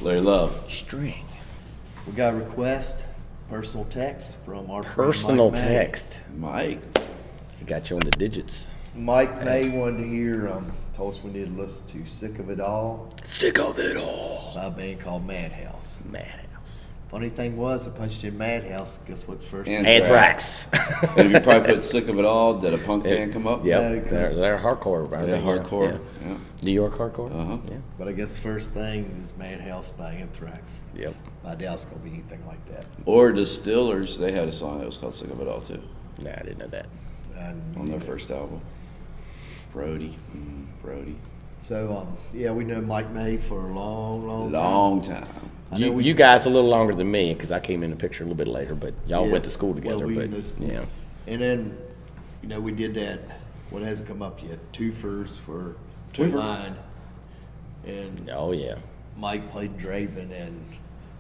Larry Love. String. We got a request, personal text from our Personal friend Mike May. text. Mike. He got you on the digits. Mike May wanted to hear, told us we need to listen to Sick of It All Sick of it all. by a band called Madhouse. Madhouse. Funny thing was, I punched in Madhouse. Guess what's first? Anthrax. And if you probably put Sick of It All, did a punk band come up? Yep. Yeah, 'cause- They're hardcore. Right? Yeah, hardcore. Yeah. Yeah. New York hardcore. Uh-huh. Yeah. But I guess the first thing is Madhouse by Anthrax. Yep. I doubt it's going to be anything like that. Or Distillers, they had a song that was called Sick of It All, too, Nah, I didn't know that. on their first album. Brody. Brody. So, yeah, we know Mike May for a long time. Long time. I know You guys a little longer than me because I came in the picture a little bit later, but y'all Yeah. went to school together. Well, we but went to school. yeah, And then, we did that, what hasn't come up yet, Twofers for Twofer. Line. And oh yeah, Mike played Draven, and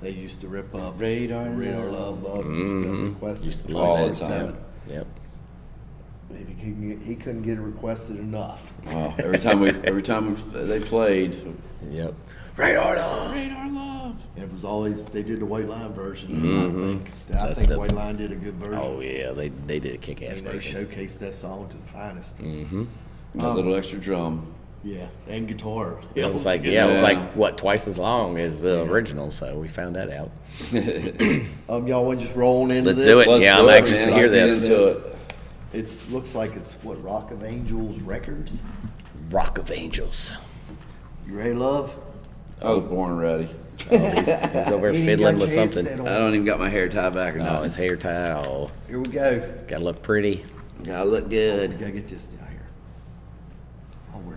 they used to rip up Radar Love. Used to request Used it to all the 24/7. time. yep. If he couldn't get it requested enough. Wow. Every time they played, Yep. Radar Love. Radar Love. And it was always, they did the White Line version. I That's think the- White Line did a good version. Oh yeah, they did a kick-ass And they version. showcased that song to the finest. That little extra drum. Yeah, and guitar. It was like good. it was Yeah. like what, twice as long as the original, so we found that out. Y'all want to just roll on into Let's this? do it. Let's Yeah, do I'm it, anxious man. to hear Let's this. get into it. It looks like it's what, Rock of Angels Records. Rock of Angels. You ready, love? I was born ready. Oh, he's over He there ain't fiddling got with your something. headset I on. don't even got my hair tied back or Oh, nothing. his hair tied. Oh, Here we go. gotta look pretty. Gotta look good. Gotta get this down here. Oh, we're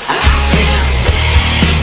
I feel sick.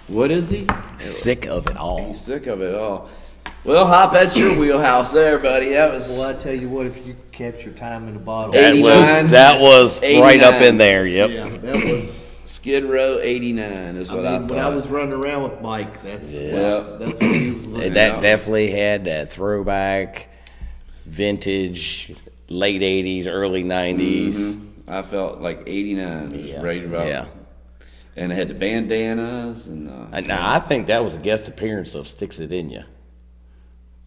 What is he? Sick of it all. He's sick of it all. Well, Hop, that's your wheelhouse there, buddy. That was. Well, I tell you what, if you kept your time in the bottle. That was right up in there. Yep. Yeah, that was. Skid Row 89 is what I thought. When I was running around with Mike, that's what he was listening And that definitely had that throwback, vintage, late 80s, early 90s. Mm-hmm. I felt like 89 was ready to rock. Yeah. And it had the bandanas. And now, I think that was a guest appearance of Sticks It In Ya.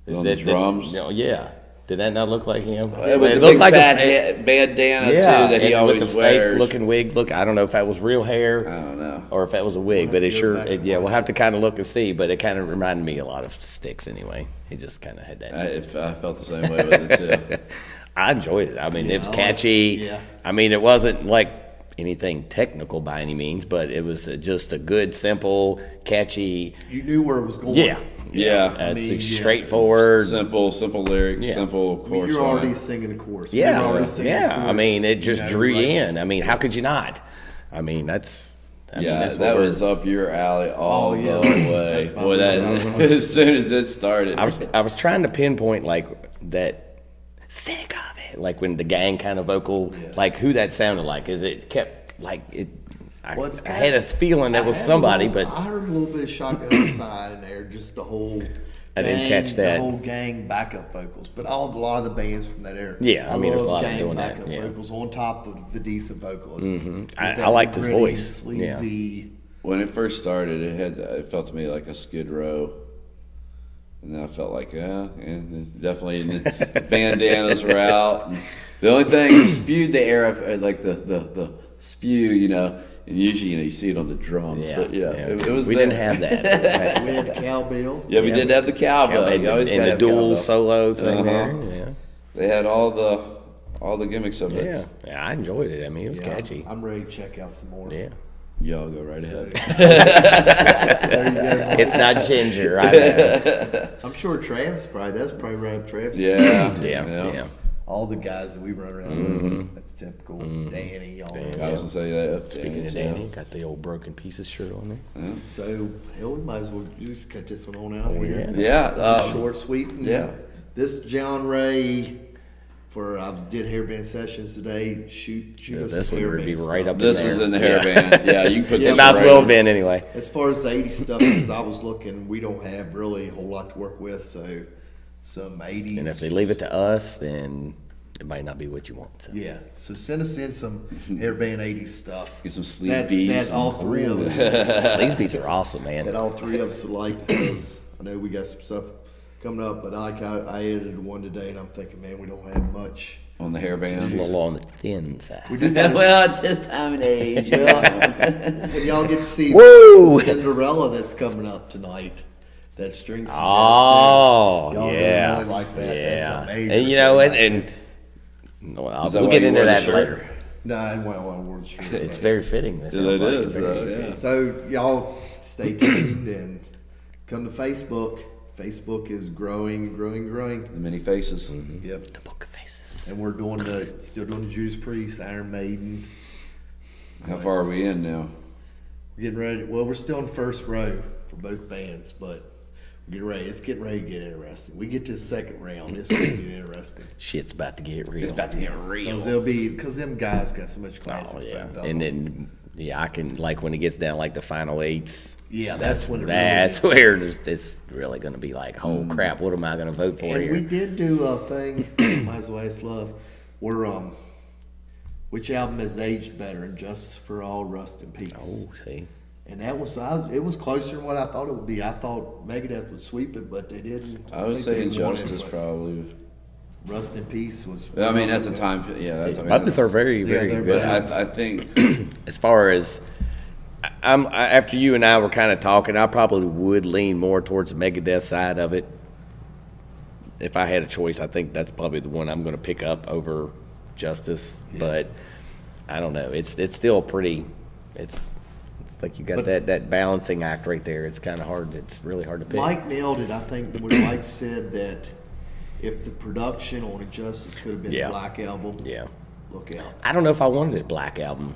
On the drums? Yeah. Did that not look like him? It looked like a bandana, too, that he always with the wears. fake-looking wig. Look, I don't know if that was real hair. I don't know. Or if that was a wig, but we'll have to kind of look and see, but it kind of reminded me a lot of Sticks anyway. He just kind of had that. I felt the same way with it, too. I enjoyed it. I mean, it was catchy. I mean, it wasn't like anything technical by any means, but it was just a good, simple, catchy. You knew where it was going. Yeah. Straightforward. Simple lyrics, simple chorus. You're already singing the chorus. Yeah. I mean, it just drew you in. I mean, how could you not? I mean, that's that was up your alley all the way. Boy, as soon as it started. I was trying to pinpoint like that sick of it. Like when the gang kind of vocal, like who that sounded like. Is it kept like it I had a feeling that was somebody, but I heard a little bit of Shotgun side in there, just the whole I didn't catch that. The whole gang backup vocals, but a lot of the bands from that era. Yeah, I mean, there's a lot of gang doing backup that. Yeah. vocals on top of the decent vocals. I liked his gritty, voice. sleazy. When it first started, it felt to me like a Skid Row. And then I felt like, and definitely the bandanas were out. And the only thing spewed the air, like the spew, and usually you see it on the drums. Yeah, but it was. We didn't have that. We had the cowbell. Yeah, we did have the cowbell. And the dual solo thing there. Yeah, they had all the gimmicks of it. Yeah, I enjoyed it. I mean, it was catchy. I'm ready to check out some more. Yeah. Y'all go right ahead. It's not ginger. I know. I'm sure Travis that's probably right up Travis. Yeah. All the guys that we run around with, that's typical. Danny, all that. I was gonna say that. Speaking of Danny, got the old Broken Pieces shirt on there. Yeah. So hell, we might as well just cut this one on out here. Yeah. This is short, sweet. This John Ray. I did hairband sessions today. Shoot us this some one would be hairband right stuff. up This in is there. in the hairband. Yeah, you can put this might as right well in. have been anyway. As far as the 80s stuff, because I was looking, we don't have really a whole lot to work with, so some 80s. And if they leave it to us, then it might not be what you want. So. Yeah, so send us in some hairband 80s stuff. Get some sleaze beats. That all three of us. Sleaze beats are awesome, man. That all three of us like, because I know we got some stuff coming up, but I edited one today, and I'm thinking, man, we don't have much. On the hairband. It's a little on the thin side. We did that. Well, at this time of age. But y'all get to see Woo! Cinderella that's coming up tonight. That string suggested. Oh, Y'all yeah. really like that. Yeah. That's amazing. And we'll get into that later. No, I wore the shirt. It's very fitting. It It is. Yeah. So y'all stay tuned and come to Facebook. Facebook is growing. The many faces. Yep. The Book of Faces. And we're still doing the Judas Priest, Iron Maiden. How far are we in now? We're getting ready. Well, we're still in first row for both bands, but we're getting ready. It's getting ready to get interesting. We get to the second round. It's going to get interesting. Shit's about to get real. It's about to get real. Because them guys got so much classics back then. And then, I can, like, when it gets down, like, the final eights. Yeah, that's when That's where it's really going to be like, oh, crap, what am I going to vote for and here? we did do a thing, might as well ask Love, where, which album has aged better, and Justice for All, Rust in Peace. Oh, see. And that was, it was closer than what I thought it would be. I thought Megadeth would sweep it, but they didn't. I would say Injustice probably. Rust in Peace was. I mean, that's a time. Yeah, that's. Both are very, very good. I think. As far as after you and I were kind of talking, I probably would lean more towards the Megadeth side of it. If I had a choice, I think that's probably the one I'm going to pick up over Justice. Yeah. But I don't know. It's still pretty. It's like you got that balancing act right there. It's kind of hard. It's really hard to pick. Mike nailed it. I think when Mike said that if the production on Injustice could have been a Black Album, look out. I don't know if I wanted a Black Album.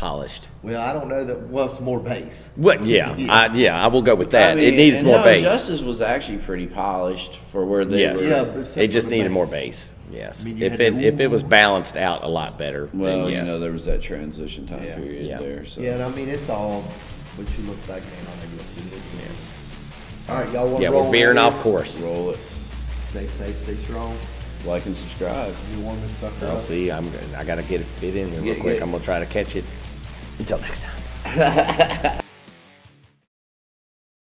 polished. Well, I don't know that was more bass. What? Yeah, I will go with that. I mean, it needs and more Hell bass. Justice was actually pretty polished for where they Yes. were. Yeah, but except It for just the needed more bass. bass. Yes. I mean, you if had it to- if it was balanced out a lot better, Well, then yes. you know, there was that transition time Yeah. period Yeah. there. So. Yeah, and I mean, it's all, but you look back now, I guess it is. All right, y'all want Yeah, to roll? we're veering ahead? off course. Roll it, Stay safe, stay strong. like and subscribe. You warm this sucker I'll up. see. I gotta get it fit in here real Get- quick. get- I'm gonna try to catch it. Until next time.